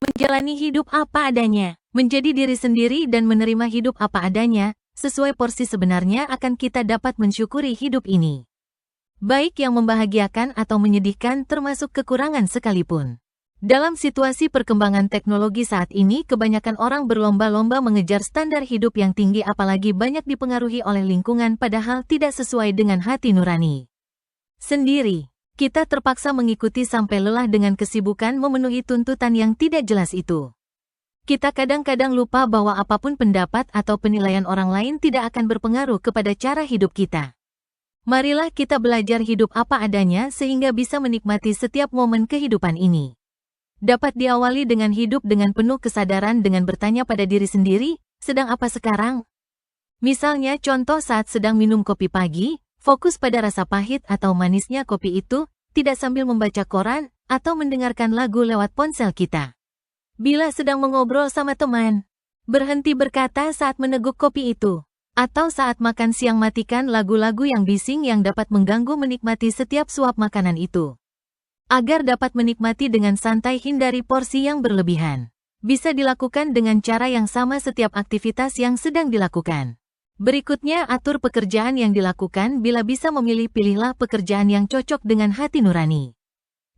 Menjalani hidup apa adanya, menjadi diri sendiri dan menerima hidup apa adanya, sesuai porsi sebenarnya akan kita dapat mensyukuri hidup ini. Baik yang membahagiakan atau menyedihkan termasuk kekurangan sekalipun. Dalam situasi perkembangan teknologi saat ini, kebanyakan orang berlomba-lomba mengejar standar hidup yang tinggi, apalagi banyak dipengaruhi oleh lingkungan padahal tidak sesuai dengan hati nurani sendiri. Kita terpaksa mengikuti sampai lelah dengan kesibukan memenuhi tuntutan yang tidak jelas itu. Kita kadang-kadang lupa bahwa apapun pendapat atau penilaian orang lain tidak akan berpengaruh kepada cara hidup kita. Marilah kita belajar hidup apa adanya sehingga bisa menikmati setiap momen kehidupan ini. Dapat diawali dengan hidup dengan penuh kesadaran dengan bertanya pada diri sendiri, sedang apa sekarang? Misalnya contoh saat sedang minum kopi pagi, fokus pada rasa pahit atau manisnya kopi itu, tidak sambil membaca koran atau mendengarkan lagu lewat ponsel kita. Bila sedang mengobrol sama teman, berhenti berkata saat meneguk kopi itu. Atau saat makan siang matikan lagu-lagu yang bising yang dapat mengganggu menikmati setiap suap makanan itu. Agar dapat menikmati dengan santai, hindari porsi yang berlebihan. Bisa dilakukan dengan cara yang sama setiap aktivitas yang sedang dilakukan. Berikutnya, atur pekerjaan yang dilakukan. Bila bisa memilih, pilihlah pekerjaan yang cocok dengan hati nurani.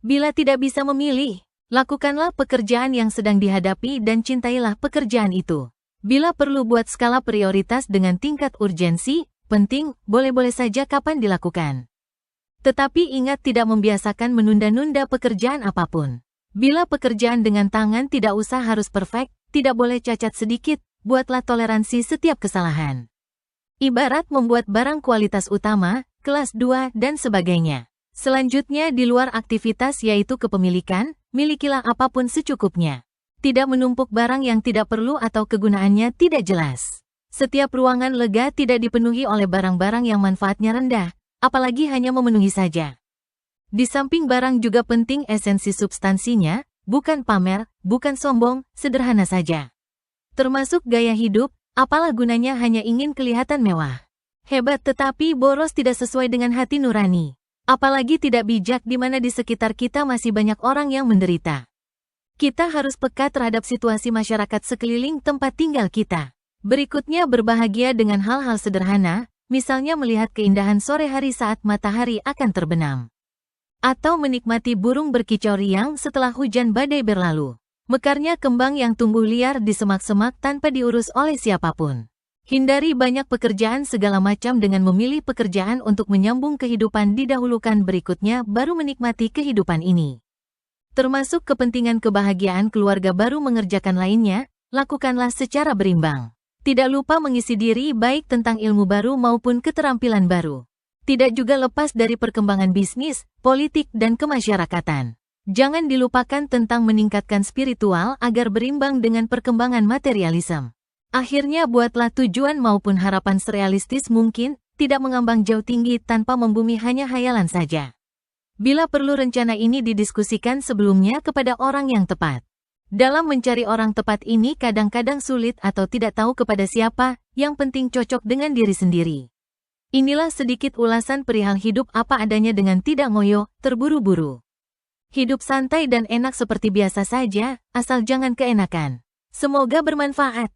Bila tidak bisa memilih, lakukanlah pekerjaan yang sedang dihadapi dan cintailah pekerjaan itu. Bila perlu, buat skala prioritas dengan tingkat urgensi, penting, boleh-boleh saja kapan dilakukan. Tetapi ingat, tidak membiasakan menunda-nunda pekerjaan apapun. Bila pekerjaan dengan tangan, tidak usah harus perfect, tidak boleh cacat sedikit, buatlah toleransi setiap kesalahan. Ibarat membuat barang kualitas utama, kelas 2, dan sebagainya. Selanjutnya di luar aktivitas yaitu kepemilikan, milikilah apapun secukupnya. Tidak menumpuk barang yang tidak perlu atau kegunaannya tidak jelas. Setiap ruangan lega tidak dipenuhi oleh barang-barang yang manfaatnya rendah, apalagi hanya memenuhi saja. Di samping barang juga penting esensi substansinya, bukan pamer, bukan sombong, sederhana saja. Termasuk gaya hidup, apalah gunanya hanya ingin kelihatan mewah, hebat tetapi boros, tidak sesuai dengan hati nurani. Apalagi tidak bijak di mana di sekitar kita masih banyak orang yang menderita. Kita harus peka terhadap situasi masyarakat sekeliling tempat tinggal kita. Berikutnya, berbahagia dengan hal-hal sederhana, misalnya melihat keindahan sore hari saat matahari akan terbenam. Atau menikmati burung berkicau riang setelah hujan badai berlalu. Mekarnya kembang yang tumbuh liar di semak-semak tanpa diurus oleh siapapun. Hindari banyak pekerjaan segala macam dengan memilih pekerjaan untuk menyambung kehidupan didahulukan, berikutnya baru menikmati kehidupan ini. Termasuk kepentingan kebahagiaan keluarga baru mengerjakan lainnya, lakukanlah secara berimbang. Tidak lupa mengisi diri baik tentang ilmu baru maupun keterampilan baru. Tidak juga lepas dari perkembangan bisnis, politik, dan kemasyarakatan. Jangan dilupakan tentang meningkatkan spiritual agar berimbang dengan perkembangan materialisme. Akhirnya buatlah tujuan maupun harapan serealistis mungkin, tidak mengambang jauh tinggi tanpa membumi, hanya hayalan saja. Bila perlu rencana ini didiskusikan sebelumnya kepada orang yang tepat. Dalam mencari orang tepat ini kadang-kadang sulit atau tidak tahu kepada siapa, yang penting cocok dengan diri sendiri. Inilah sedikit ulasan perihal hidup apa adanya dengan tidak ngoyo, terburu-buru. Hidup santai dan enak seperti biasa saja, asal jangan keenakan. Semoga bermanfaat.